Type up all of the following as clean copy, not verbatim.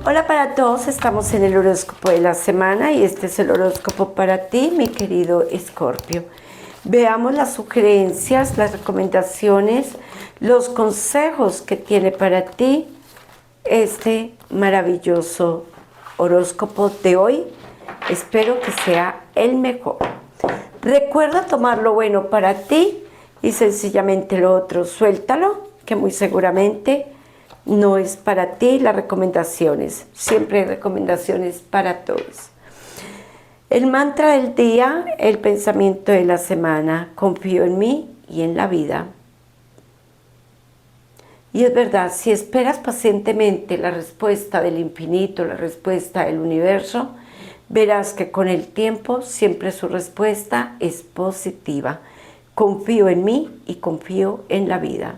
Hola para todos, estamos en el horóscopo de la semana y este es el horóscopo para ti, mi querido Escorpio. Veamos las sugerencias, las recomendaciones, los consejos que tiene para ti este maravilloso horóscopo de hoy. Espero que sea el mejor. Recuerda tomar lo bueno para ti y sencillamente lo otro suéltalo, que muy seguramente no es para ti. Las recomendaciones, siempre hay recomendaciones para todos. El mantra del día, el pensamiento de la semana: confío en mí y en la vida. Y es verdad, si esperas pacientemente la respuesta del infinito, la respuesta del universo, verás que con el tiempo siempre su respuesta es positiva. Confío en mí y confío en la vida.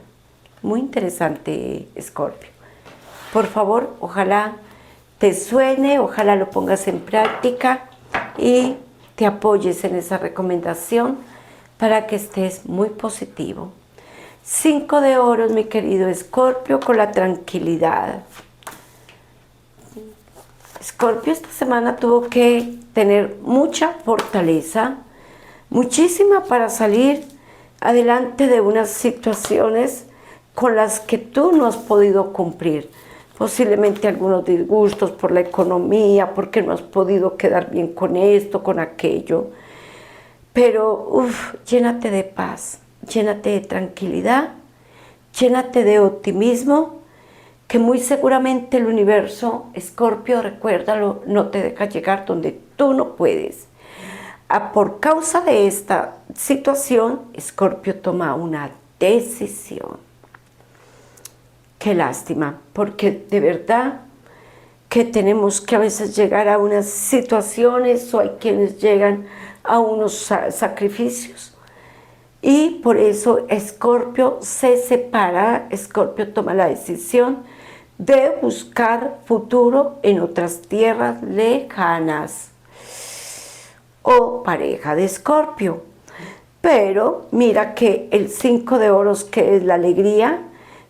Muy interesante, Escorpio. Por favor, ojalá te suene, ojalá lo pongas en práctica y te apoyes en esa recomendación para que estés muy positivo. 5 de oros, mi querido Escorpio, con la tranquilidad. Escorpio esta semana tuvo que tener mucha fortaleza, muchísima, para salir adelante de unas situaciones con las que tú no has podido cumplir. Posiblemente algunos disgustos por la economía, porque no has podido quedar bien con esto, con aquello. Pero llénate de paz, llénate de tranquilidad, llénate de optimismo, que muy seguramente el universo, Escorpio, recuérdalo, no te deja llegar donde tú no puedes. Por causa de esta situación, Escorpio toma una decisión. Qué lástima, porque de verdad que tenemos que a veces llegar a unas situaciones, o hay quienes llegan a unos sacrificios, y por eso Escorpio se separa. Escorpio toma la decisión de buscar futuro en otras tierras lejanas, o pareja de Escorpio. Pero mira que el 5 de oros, que es la alegría,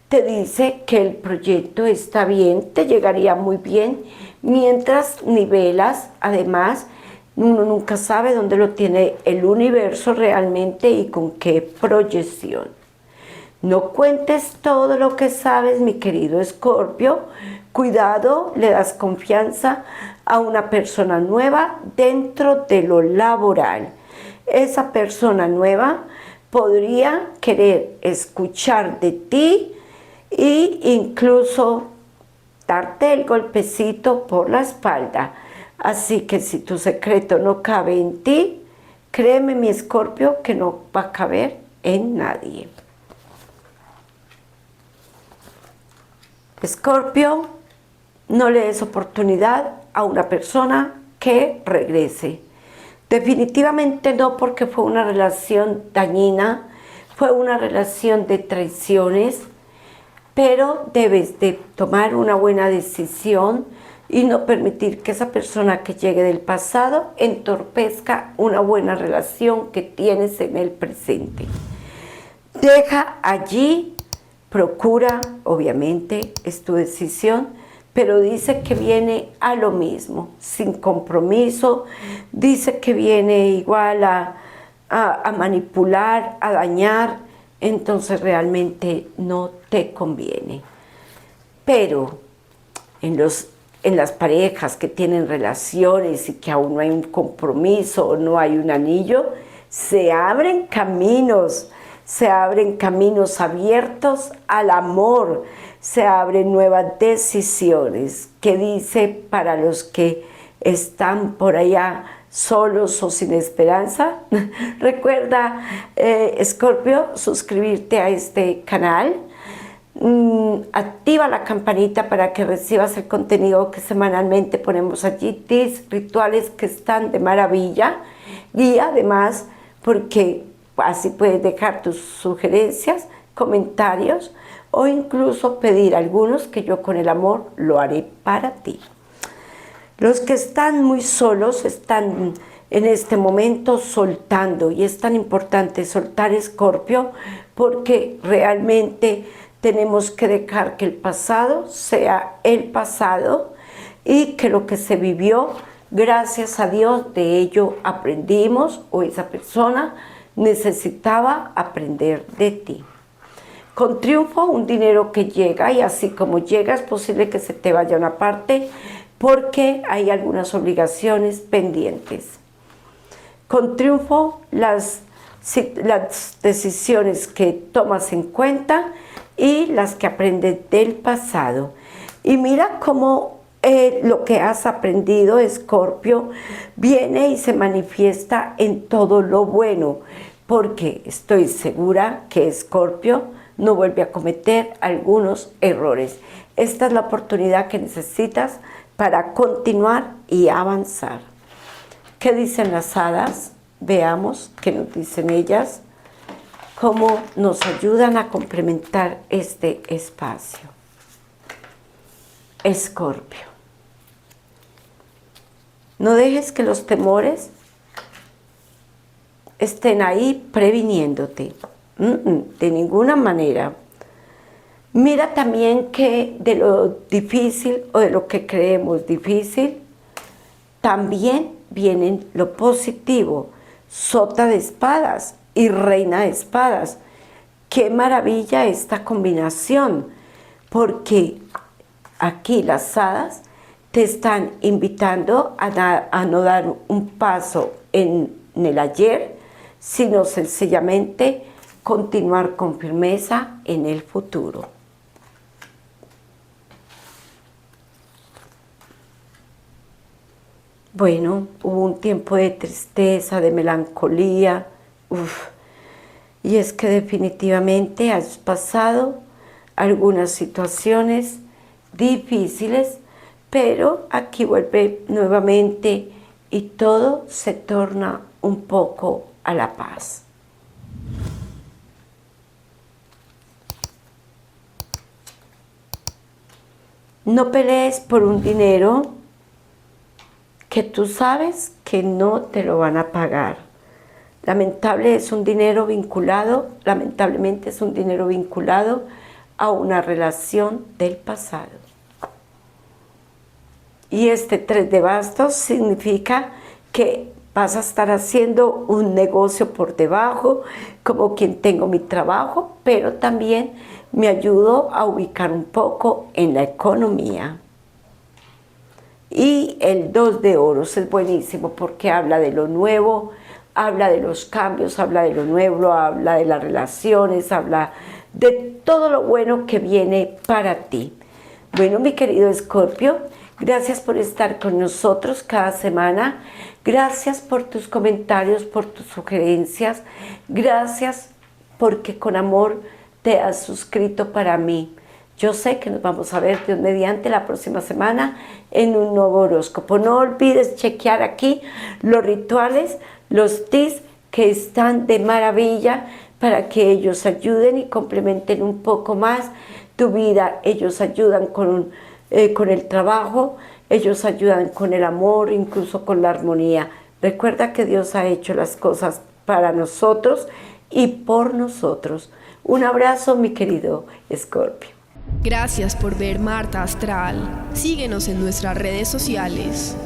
te dice que el proyecto está bien, te llegaría muy bien, mientras nivelas. Además, uno nunca sabe dónde lo tiene el universo realmente y con qué proyección. No cuentes todo lo que sabes, mi querido Escorpio. Cuidado, le das confianza a una persona nueva dentro de lo laboral. Esa persona nueva podría querer escuchar de ti e incluso darte el golpecito por la espalda. Así que si tu secreto no cabe en ti, créeme, mi Escorpio, que no va a caber en nadie. Escorpio, no le des oportunidad a una persona que regrese. Definitivamente no, porque fue una relación dañina, fue una relación de traiciones, pero debes de tomar una buena decisión y no permitir que esa persona que llegue del pasado entorpezca una buena relación que tienes en el presente. Deja allí, procura, obviamente es tu decisión, pero dice que viene a lo mismo, sin compromiso. Dice que viene igual a manipular, a dañar. Entonces realmente no te conviene. Pero en las parejas que tienen relaciones y que aún no hay un compromiso o no hay un anillo, se abren caminos abiertos al amor, se abren nuevas decisiones. Que dice para los que están por allá solos o sin esperanza? Recuerda, Escorpio, suscribirte a este canal. Activa la campanita para que recibas el contenido que semanalmente ponemos allí, tips, rituales que están de maravilla, y además porque así puedes dejar tus sugerencias, comentarios, o incluso pedir algunos, que yo con el amor lo haré para ti. Los que están muy solos están en este momento soltando, y es tan importante soltar, Escorpio, porque realmente tenemos que dejar que el pasado sea el pasado, y que lo que se vivió, gracias a Dios, de ello aprendimos o esa persona necesitaba aprender de ti. Con triunfo, un dinero que llega y así como llega es posible que se te vaya una parte porque hay algunas obligaciones pendientes. Con triunfo, las decisiones que tomas en cuenta y las que aprendes del pasado. Y mira cómo lo que has aprendido, Escorpio, viene y se manifiesta en todo lo bueno, porque estoy segura que Escorpio no vuelve a cometer algunos errores. Esta es la oportunidad que necesitas para continuar y avanzar. ¿Qué dicen las hadas? Veamos qué nos dicen ellas, cómo nos ayudan a complementar este espacio. Escorpio. No dejes que los temores estén ahí previniéndote. De ninguna manera. Mira también que de lo difícil o de lo que creemos difícil, también vienen lo positivo. Sota de espadas y reina de espadas. Qué maravilla esta combinación, porque aquí las hadas te están invitando a no dar un paso en el ayer, sino sencillamente continuar con firmeza en el futuro. Bueno, hubo un tiempo de tristeza, de melancolía, y es que definitivamente has pasado algunas situaciones difíciles, pero aquí vuelve nuevamente y todo se torna un poco a la paz. No pelees por un dinero que tú sabes que no te lo van a pagar. Lamentablemente es un dinero vinculado a una relación del pasado. Y este 3 de bastos significa que vas a estar haciendo un negocio por debajo, como quien tengo mi trabajo, pero también me ayudo a ubicar un poco en la economía. Y el 2 de oros es buenísimo porque habla de lo nuevo, habla de los cambios, habla de lo nuevo, habla de las relaciones, habla de todo lo bueno que viene para ti. Bueno, mi querido Escorpio, gracias por estar con nosotros cada semana. Gracias por tus comentarios, por tus sugerencias. Gracias porque con amor te has suscrito para mí. Yo sé que nos vamos a ver Dios mediante la próxima semana en un nuevo horóscopo. No olvides chequear aquí los rituales, los tips que están de maravilla para que ellos ayuden y complementen un poco más tu vida. Ellos ayudan con el trabajo, ellos ayudan con el amor, incluso con la armonía. Recuerda que Dios ha hecho las cosas para nosotros y por nosotros. Un abrazo, mi querido Escorpio. Gracias por ver Marta Astral. Síguenos en nuestras redes sociales.